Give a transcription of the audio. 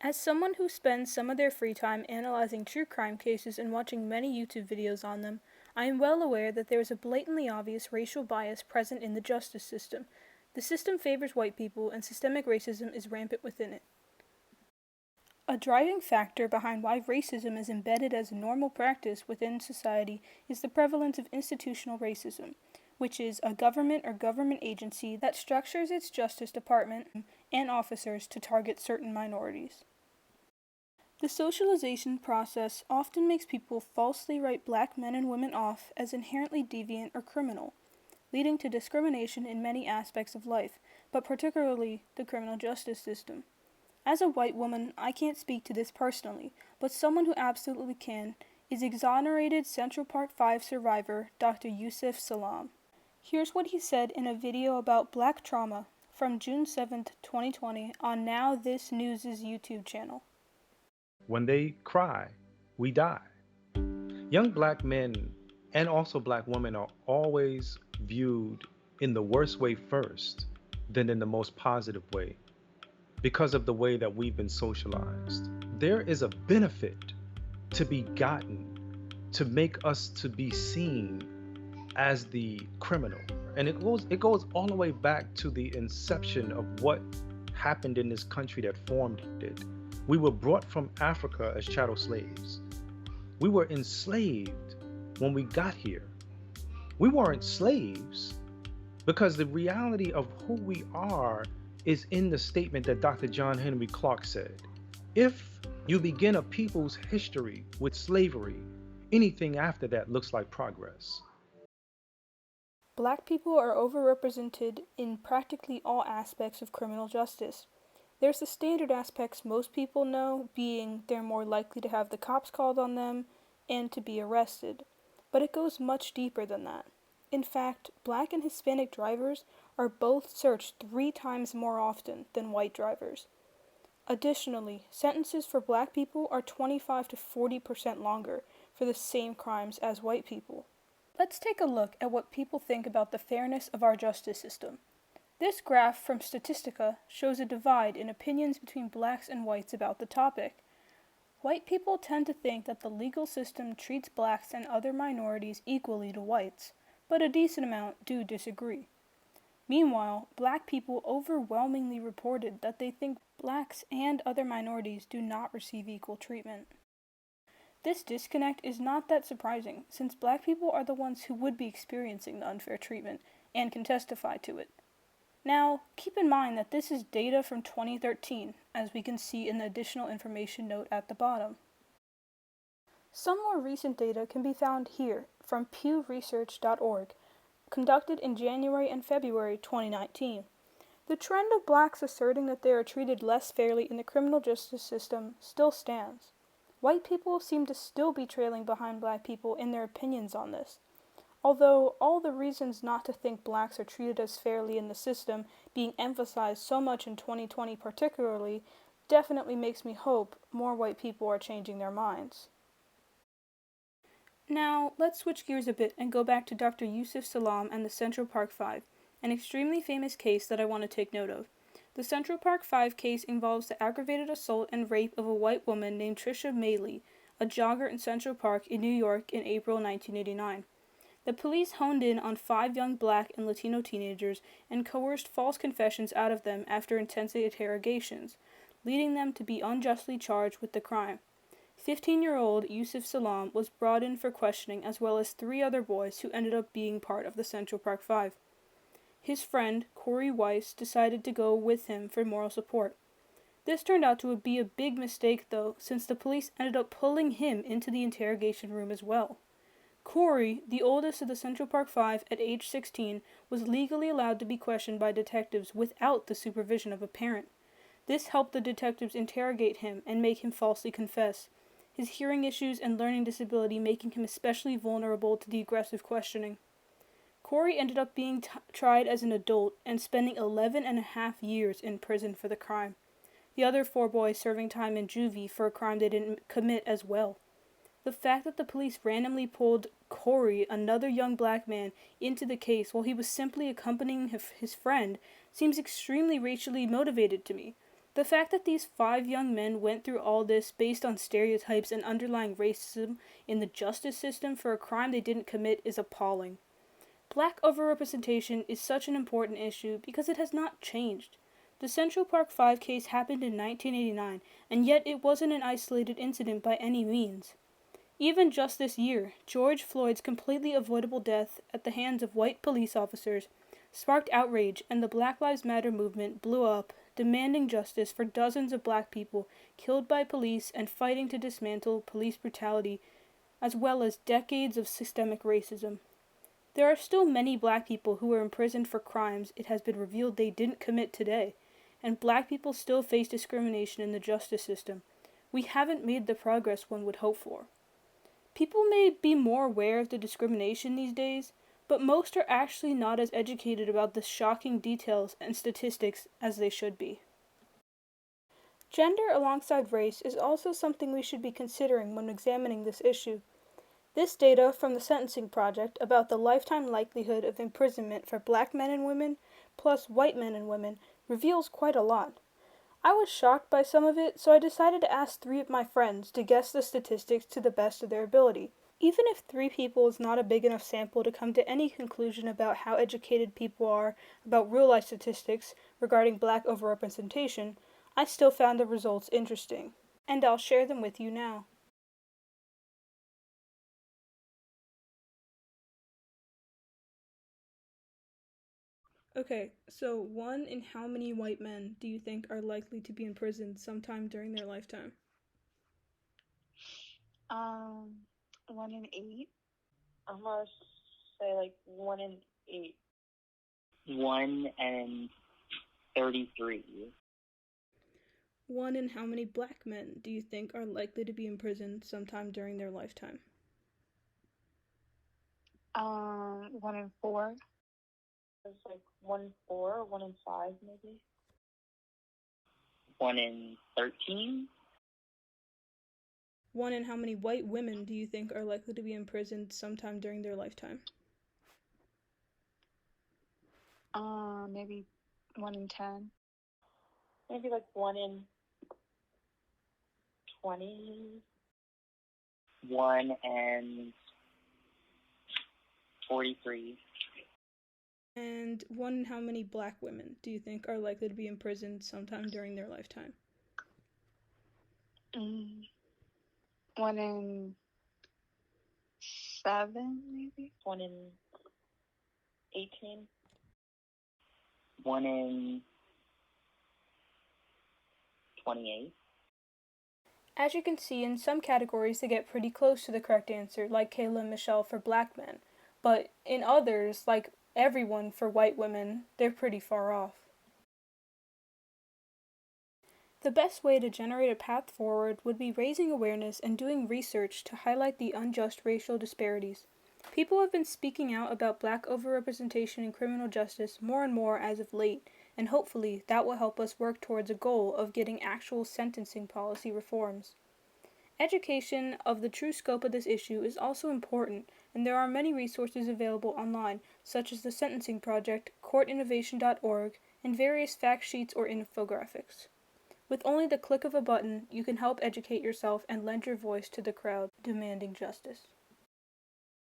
As someone who spends some of their free time analyzing true crime cases and watching many YouTube videos on them, I am well aware that there is a blatantly obvious racial bias present in the justice system. The system favors white people, and systemic racism is rampant within it. A driving factor behind why racism is embedded as a normal practice within society is the prevalence of institutional racism, which is a government or government agency that structures its justice department and officers to target certain minorities. The socialization process often makes people falsely write black men and women off as inherently deviant or criminal, leading to discrimination in many aspects of life, but particularly the criminal justice system. As a white woman, I can't speak to this personally, but someone who absolutely can is exonerated Central Park 5 survivor Dr. Yusef Salaam. Here's what he said in a video about black trauma from June 7th, 2020 on Now This News' YouTube channel. When they cry, we die. Young black men and also black women are always viewed in the worst way first, then in the most positive way, because of the way that we've been socialized. There is a benefit to be gotten to make us to be seen as the criminal. And it goes all the way back to the inception of what happened in this country that formed it. We were brought from Africa as chattel slaves. We were enslaved when we got here. We weren't slaves because the reality of who we are is in the statement that Dr. John Henry Clark said. If you begin a people's history with slavery, anything after that looks like progress. Black people are overrepresented in practically all aspects of criminal justice. There's the standard aspects most people know, being they're more likely to have the cops called on them and to be arrested. But it goes much deeper than that. In fact, black and Hispanic drivers are both searched 3 times more often than white drivers. Additionally, sentences for black people are 25 to 40% longer for the same crimes as white people. Let's take a look at what people think about the fairness of our justice system. This graph from Statistica shows a divide in opinions between blacks and whites about the topic. White people tend to think that the legal system treats blacks and other minorities equally to whites, but a decent amount do disagree. Meanwhile, black people overwhelmingly reported that they think blacks and other minorities do not receive equal treatment. This disconnect is not that surprising, since black people are the ones who would be experiencing the unfair treatment and can testify to it. Now, keep in mind that this is data from 2013, as we can see in the additional information note at the bottom. Some more recent data can be found here from pewresearch.org, conducted in January and February 2019. The trend of blacks asserting that they are treated less fairly in the criminal justice system still stands. White people seem to still be trailing behind black people in their opinions on this. Although all the reasons not to think blacks are treated as fairly in the system being emphasized so much in 2020 particularly, definitely makes me hope more white people are changing their minds. Now, let's switch gears a bit and go back to Dr. Yusef Salaam and the Central Park 5, an extremely famous case that I want to take note of. The Central Park 5 case involves the aggravated assault and rape of a white woman named Trisha Mailey, a jogger in Central Park in New York in April 1989. The police honed in on 5 young black and Latino teenagers and coerced false confessions out of them after intensive interrogations, leading them to be unjustly charged with the crime. 15-year-old Yusef Salaam was brought in for questioning, as well as 3 other boys who ended up being part of the Central Park 5. His friend, Corey Weiss, decided to go with him for moral support. This turned out to be a big mistake, though, since the police ended up pulling him into the interrogation room as well. Corey, the oldest of the Central Park 5 at age 16, was legally allowed to be questioned by detectives without the supervision of a parent. This helped the detectives interrogate him and make him falsely confess, his hearing issues and learning disability making him especially vulnerable to the aggressive questioning. Corey ended up being tried as an adult and spending 11.5 years in prison for the crime. The other 4 boys serving time in juvie for a crime they didn't commit as well. The fact that the police randomly pulled Corey, another young black man, into the case while he was simply accompanying his friend seems extremely racially motivated to me. The fact that these 5 young men went through all this based on stereotypes and underlying racism in the justice system for a crime they didn't commit is appalling. Black overrepresentation is such an important issue because it has not changed. The Central Park 5 case happened in 1989, and yet it wasn't an isolated incident by any means. Even just this year, George Floyd's completely avoidable death at the hands of white police officers sparked outrage, and the Black Lives Matter movement blew up, demanding justice for dozens of black people killed by police and fighting to dismantle police brutality, as well as decades of systemic racism. There are still many black people who are imprisoned for crimes it has been revealed they didn't commit today, and black people still face discrimination in the justice system. We haven't made the progress one would hope for. People may be more aware of the discrimination these days, but most are actually not as educated about the shocking details and statistics as they should be. Gender alongside race is also something we should be considering when examining this issue. This data from the Sentencing Project about the lifetime likelihood of imprisonment for black men and women plus white men and women reveals quite a lot. I was shocked by some of it, so I decided to ask 3 of my friends to guess the statistics to the best of their ability. Even if 3 people is not a big enough sample to come to any conclusion about how educated people are about real-life statistics regarding black overrepresentation, I still found the results interesting, and I'll share them with you now. Okay, so 1 in how many white men do you think are likely to be imprisoned sometime during their lifetime? 1 in 8. I'm gonna say like 1 in 8. 1 in 33. 1 in how many black men do you think are likely to be imprisoned sometime during their lifetime? 1 in 4. It's like 1 in 4, 1 in 5 maybe. 1 in 13. 1 in how many white women do you think are likely to be imprisoned sometime during their lifetime? Maybe 1 in 10. Maybe like 1 in 20. 1 in 43. And 1 in how many black women do you think are likely to be imprisoned sometime during their lifetime? 1 in 7 maybe. 1 in 18. 1 in 28. As you can see, in some categories they get pretty close to the correct answer, like Kayla and Michelle for black men, but in others, like everyone for white women, they're pretty far off. The best way to generate a path forward would be raising awareness and doing research to highlight the unjust racial disparities. People have been speaking out about black overrepresentation in criminal justice more and more as of late, and hopefully that will help us work towards a goal of getting actual sentencing policy reforms. Education of the true scope of this issue is also important, and there are many resources available online, such as the Sentencing Project, courtinnovation.org, and various fact sheets or infographics. With only the click of a button, you can help educate yourself and lend your voice to the crowd demanding justice.